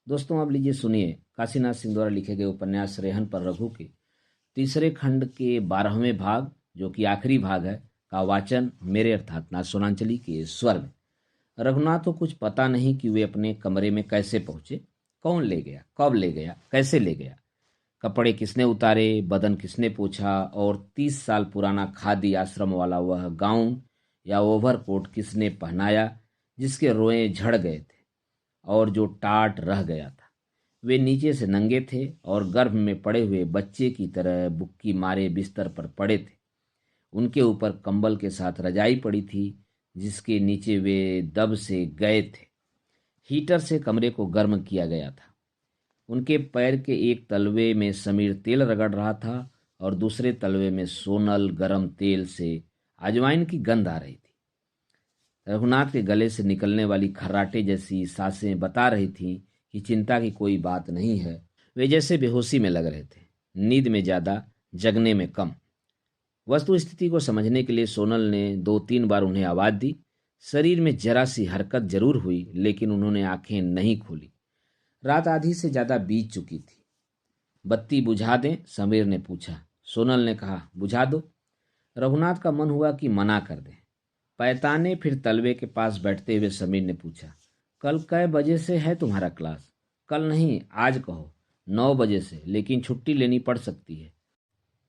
दोस्तों, अब लीजिए सुनिए काशीनाथ सिंह द्वारा लिखे गए उपन्यास रेहन पर रघु के 3 खंड के 12वें भाग, जो कि आखिरी भाग है, का वाचन मेरे अर्थात ना सोनांचली के स्वर में। रघुनाथ को कुछ पता नहीं कि वे अपने कमरे में कैसे पहुंचे, कौन ले गया, कब ले गया, कैसे ले गया, कपड़े किसने उतारे, बदन किसने पोंछा और 30 साल पुराना खादी आश्रम वाला वह गाउन या ओवरकोट किसने पहनाया जिसके रोए झड़ गए थे और जो टाट रह गया था। वे नीचे से नंगे थे और गर्भ में पड़े हुए बच्चे की तरह बुक्की मारे बिस्तर पर पड़े थे। उनके ऊपर कंबल के साथ रजाई पड़ी थी जिसके नीचे वे दब से गए थे। हीटर से कमरे को गर्म किया गया था। उनके पैर के एक तलवे में समीर तेल रगड़ रहा था और दूसरे तलवे में सोनल गरम तेल से अजवाइन की गंध आ रही थी। रघुनाथ के गले से निकलने वाली खर्राटे जैसी सांसें बता रही थीं कि चिंता की कोई बात नहीं है। वे जैसे बेहोशी में लग रहे थे, नींद में ज्यादा, जगने में कम। वस्तु स्थिति को समझने के लिए सोनल ने 2-3 बार उन्हें आवाज दी। शरीर में जरा सी हरकत जरूर हुई, लेकिन उन्होंने आंखें नहीं खोली। रात आधी से ज्यादा बीत चुकी थी। बत्ती बुझा दें, समीर ने पूछा। सोनल ने कहा, बुझा दो। रघुनाथ का मन हुआ कि मना कर दें। पैताने फिर तलवे के पास बैठते हुए समीर ने पूछा, कल कै बजे से है तुम्हारा क्लास? कल नहीं, आज कहो। 9 बजे से, लेकिन छुट्टी लेनी पड़ सकती है।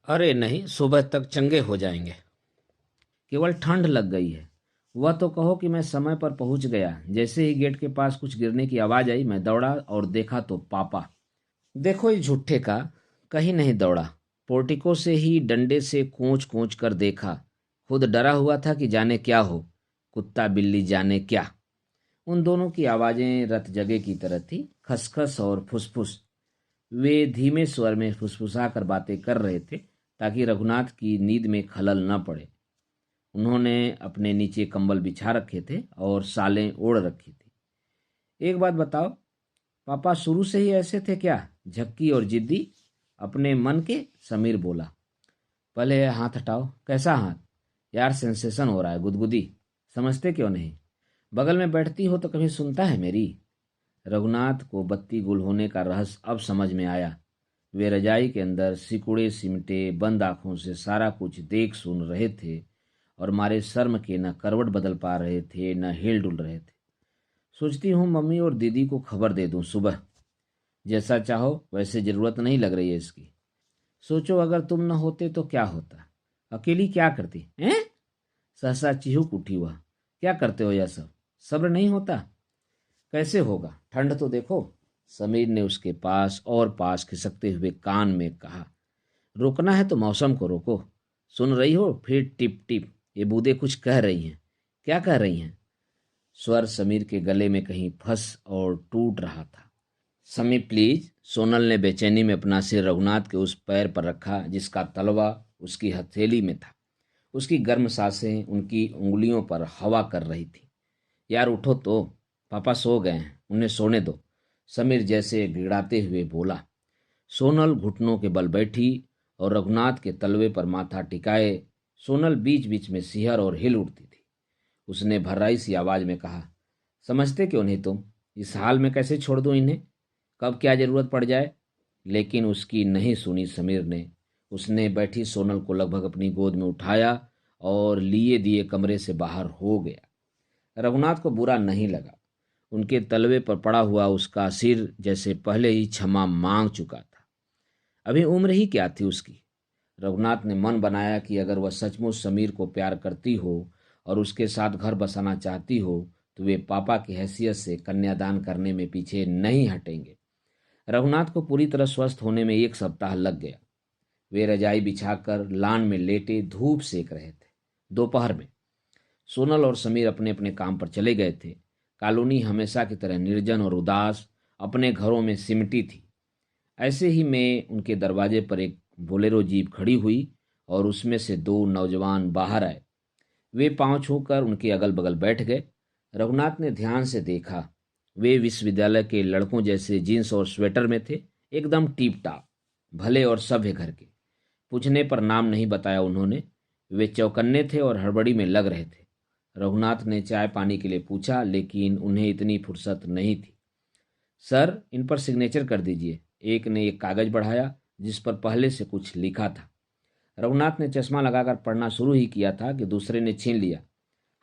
अरे नहीं, सुबह तक चंगे हो जाएंगे। केवल ठंड लग गई है। वह तो कहो कि मैं समय पर पहुंच गया। जैसे ही गेट के पास कुछ गिरने की आवाज आई, मैं दौड़ा और देखा तो पापा। देखो इस झुट्ठे का, कहीं नहीं दौड़ा। पोर्टिको से ही डंडे से कोंच कोंच कर देखा। खुद डरा हुआ था कि जाने क्या हो, कुत्ता बिल्ली जाने क्या। उन दोनों की आवाज़ें रत जगे की तरह थी, खसखस और फुसफुस। वे धीमे स्वर में फुसफुसा कर बातें कर रहे थे ताकि रघुनाथ की नींद में खलल न पड़े। उन्होंने अपने नीचे कंबल बिछा रखे थे और सालें ओढ़ रखी थी। एक बात बताओ, पापा शुरू से ही ऐसे थे क्या, झक्की और जिद्दी? अपने मन के समीर बोला। पहले यह हाथ हटाओ। कैसा हाथ? यार सेंसेशन हो रहा है, गुदगुदी। समझते क्यों नहीं? बगल में बैठती हो तो कभी सुनता है मेरी? रघुनाथ को बत्ती गुल होने का रहस्य अब समझ में आया। वे रजाई के अंदर सिकुड़े सिमटे बंद आंखों से सारा कुछ देख सुन रहे थे और मारे शर्म के न करवट बदल पा रहे थे न हिल डुल रहे थे। सोचती हूँ मम्मी और दीदी को खबर दे दूं सुबह। जैसा चाहो, वैसे जरूरत नहीं लग रही है इसकी। सोचो अगर तुम न होते तो क्या होता? अकेली क्या करती हैं? सहसा चिहुक उठी वह। क्या करते हो यह सब? सब्र नहीं होता? कैसे होगा, ठंड तो देखो। समीर ने उसके पास और पास खिसकते हुए कान में कहा। रोकना है तो मौसम को रोको। सुन रही हो? फिर टिप टिप ये बूंदें कुछ कह रही हैं। क्या कह रही हैं? स्वर समीर के गले में कहीं फंस और टूट रहा था। समीर प्लीज। सोनल ने बेचैनी में अपना सिर रघुनाथ के उस पैर पर रखा जिसका तलवा उसकी हथेली में था। उसकी गर्म सांसें उनकी उंगलियों पर हवा कर रही थी। यार उठो तो, पापा सो गए हैं, उन्हें सोने दो। समीर जैसे गिड़ाते हुए बोला। सोनल घुटनों के बल बैठी और रघुनाथ के तलवे पर माथा टिकाए। सोनल बीच बीच में सिहर और हिल उठती थी। उसने भर्राई सी आवाज में कहा, समझते क्यों नहीं तुम? इस हाल में कैसे छोड़ दूं इन्हें? कब क्या जरूरत पड़ जाए? लेकिन उसकी नहीं सुनी समीर ने। उसने बैठी सोनल को लगभग अपनी गोद में उठाया और लिए दिए कमरे से बाहर हो गया। रघुनाथ को बुरा नहीं लगा। उनके तलवे पर पड़ा हुआ उसका सिर जैसे पहले ही क्षमा मांग चुका था। अभी उम्र ही क्या थी उसकी। रघुनाथ ने मन बनाया कि अगर वह सचमुच समीर को प्यार करती हो और उसके साथ घर बसाना चाहती हो तो वे पापा की हैसियत से कन्यादान करने में पीछे नहीं हटेंगे। रघुनाथ को पूरी तरह स्वस्थ होने में 1 सप्ताह लग गया। वे रजाई बिछाकर लान में लेटे धूप सेक रहे थे। दोपहर में सोनल और समीर अपने अपने काम पर चले गए थे। कॉलोनी हमेशा की तरह निर्जन और उदास अपने घरों में सिमटी थी। ऐसे ही में उनके दरवाजे पर एक बोलेरो जीप खड़ी हुई और उसमें से 2 नौजवान बाहर आए। वे पांव छूकर उनके अगल बगल बैठ गए। रघुनाथ ने ध्यान से देखा। वे विश्वविद्यालय के लड़कों जैसे जींस और स्वेटर में थे, एकदम टीप टाप, भले और सभ्य घर के। पूछने पर नाम नहीं बताया उन्होंने। वे चौकन्ने थे और हड़बड़ी में लग रहे थे। रघुनाथ ने चाय पानी के लिए पूछा, लेकिन उन्हें इतनी फुर्सत नहीं थी। सर, इन पर सिग्नेचर कर दीजिए। एक ने एक कागज बढ़ाया जिस पर पहले से कुछ लिखा था। रघुनाथ ने चश्मा लगाकर पढ़ना शुरू ही किया था कि दूसरे ने छीन लिया।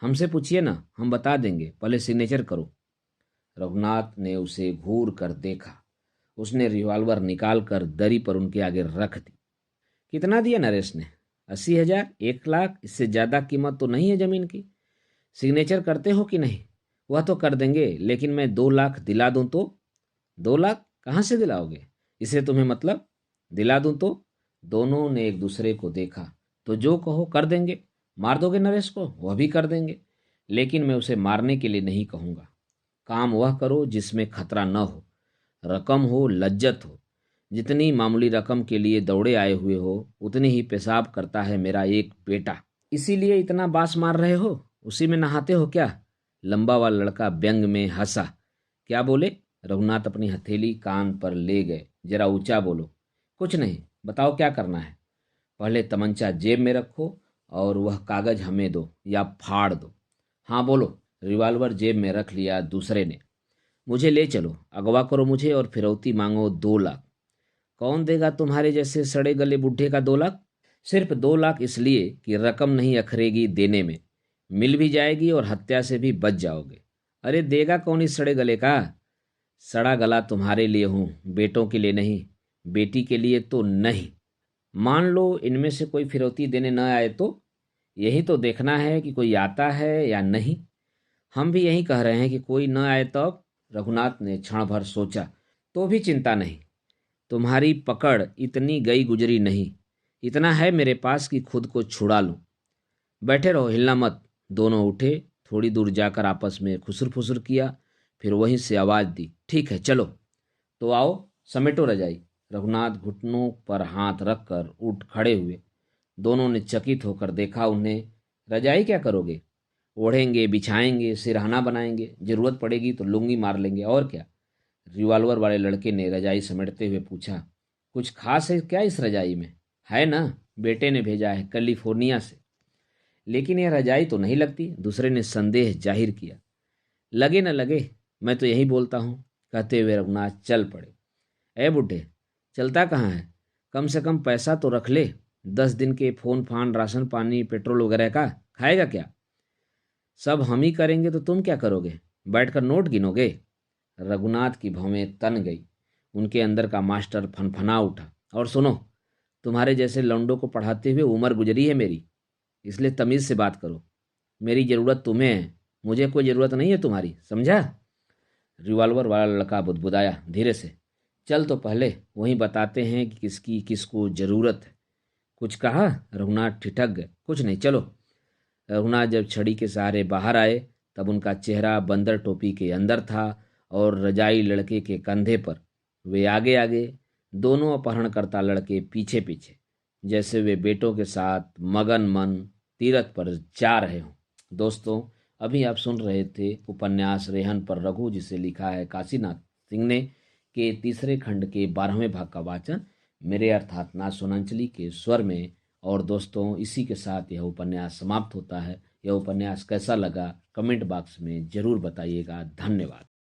हमसे पूछिए ना, हम बता देंगे, पहले सिग्नेचर करो। रघुनाथ ने उसे घूर कर देखा। उसने रिवॉल्वर निकाल कर दरी पर उनके आगे रख दी। कितना दिया नरेश ने? 80,000? 1 लाख? इससे ज्यादा कीमत तो नहीं है जमीन की। सिग्नेचर करते हो कि नहीं? वह तो कर देंगे, लेकिन मैं 2 लाख दिला दूं तो? 2 लाख कहाँ से दिलाओगे? इसे तुम्हें मतलब? दिला दूं तो? दोनों ने एक दूसरे को देखा। तो जो कहो कर देंगे। मार दोगे नरेश को? वह भी कर देंगे, लेकिन मैं उसे मारने के लिए नहीं कहूंगा। काम वह करो जिसमें खतरा न हो, रकम हो, लज्जत हो। जितनी मामूली रकम के लिए दौड़े आए हुए हो उतनी ही पेशाब करता है मेरा एक बेटा। इसीलिए इतना बास मार रहे हो? उसी में नहाते हो क्या? लंबा वाला लड़का व्यंग में हंसा। क्या बोले? रघुनाथ अपनी हथेली कान पर ले गए। जरा ऊंचा बोलो। कुछ नहीं, बताओ क्या करना है। पहले तमंचा जेब में रखो और वह कागज हमें दो या फाड़ दो। हाँ बोलो। रिवॉल्वर जेब में रख लिया दूसरे ने। मुझे ले चलो, अगवा करो मुझे और फिरौती मांगो 2 लाख। कौन देगा तुम्हारे जैसे सड़े गले बुढ़े का 2 लाख? सिर्फ 2 लाख इसलिए कि रकम नहीं अखरेगी देने में। मिल भी जाएगी और हत्या से भी बच जाओगे। अरे देगा कौन इस सड़े गले का? सड़ा गला तुम्हारे लिए हूं, बेटों के लिए नहीं। बेटी के लिए तो नहीं। मान लो इनमें से कोई फिरौती देने न आए तो? यही तो देखना है कि कोई आता है या नहीं। हम भी यही कह रहे हैं कि कोई न आए तब। रघुनाथ ने क्षण भर सोचा। तो भी चिंता नहीं, तुम्हारी पकड़ इतनी गई गुजरी नहीं। इतना है मेरे पास कि खुद को छुड़ा लूं। बैठे रहो, हिलना मत। दोनों उठे, थोड़ी दूर जाकर आपस में खुसर फुसर किया, फिर वहीं से आवाज़ दी, ठीक है चलो, तो आओ समेटो रजाई। रघुनाथ घुटनों पर हाथ रखकर उठ खड़े हुए। दोनों ने चकित होकर देखा उन्हें। रजाई क्या करोगे? ओढ़ेंगे, बिछाएंगे, सिरहाना बनाएंगे, जरूरत पड़ेगी तो लुंगी मार लेंगे, और क्या। रिवॉल्वर वाले लड़के ने रजाई समेटते हुए पूछा, कुछ खास है क्या इस रजाई में? है ना, बेटे ने भेजा है कैलिफोर्निया से। लेकिन यह रजाई तो नहीं लगती, दूसरे ने संदेह जाहिर किया। लगे न लगे, मैं तो यही बोलता हूँ, कहते हुए रघुनाथ चल पड़े। ए बुढ़े, चलता कहाँ है? कम से कम पैसा तो रख ले, 10 दिन के फोन फान, राशन पानी, पेट्रोल वगैरह का। खाएगा क्या? सब हम ही करेंगे तो तुम क्या करोगे? बैठकर नोट गिनोगे? रघुनाथ की भवें तन गई। उनके अंदर का मास्टर फनफना उठा। और सुनो, तुम्हारे जैसे लौंडों को पढ़ाते हुए उम्र गुजरी है मेरी, इसलिए तमीज़ से बात करो। मेरी ज़रूरत तुम्हें है, मुझे कोई ज़रूरत नहीं है तुम्हारी, समझा? रिवॉल्वर वाला लड़का बुदबुदाया धीरे से, चल तो पहले वहीं बताते हैं कि किसकी किसको ज़रूरत है। कुछ कहा? रघुनाथ ठिठक गए। कुछ नहीं, चलो। रघुनाथ जब छड़ी के सहारे बाहर आए तब उनका चेहरा बंदर टोपी के अंदर था और रजाई लड़के के कंधे पर। वे आगे आगे, दोनों अपहरणकर्ता लड़के पीछे पीछे, जैसे वे बेटों के साथ मगन मन तीरथ पर जा रहे हों। दोस्तों, अभी आप सुन रहे थे उपन्यास रेहन पर रघु, जिसे लिखा है काशीनाथ सिंह ने, के तीसरे खंड के 12वें भाग का वाचन मेरे अर्थात ना सोनांचली के स्वर में। और दोस्तों, इसी के साथ यह उपन्यास समाप्त होता है। यह उपन्यास कैसा लगा कमेंट बॉक्स में ज़रूर बताइएगा। धन्यवाद।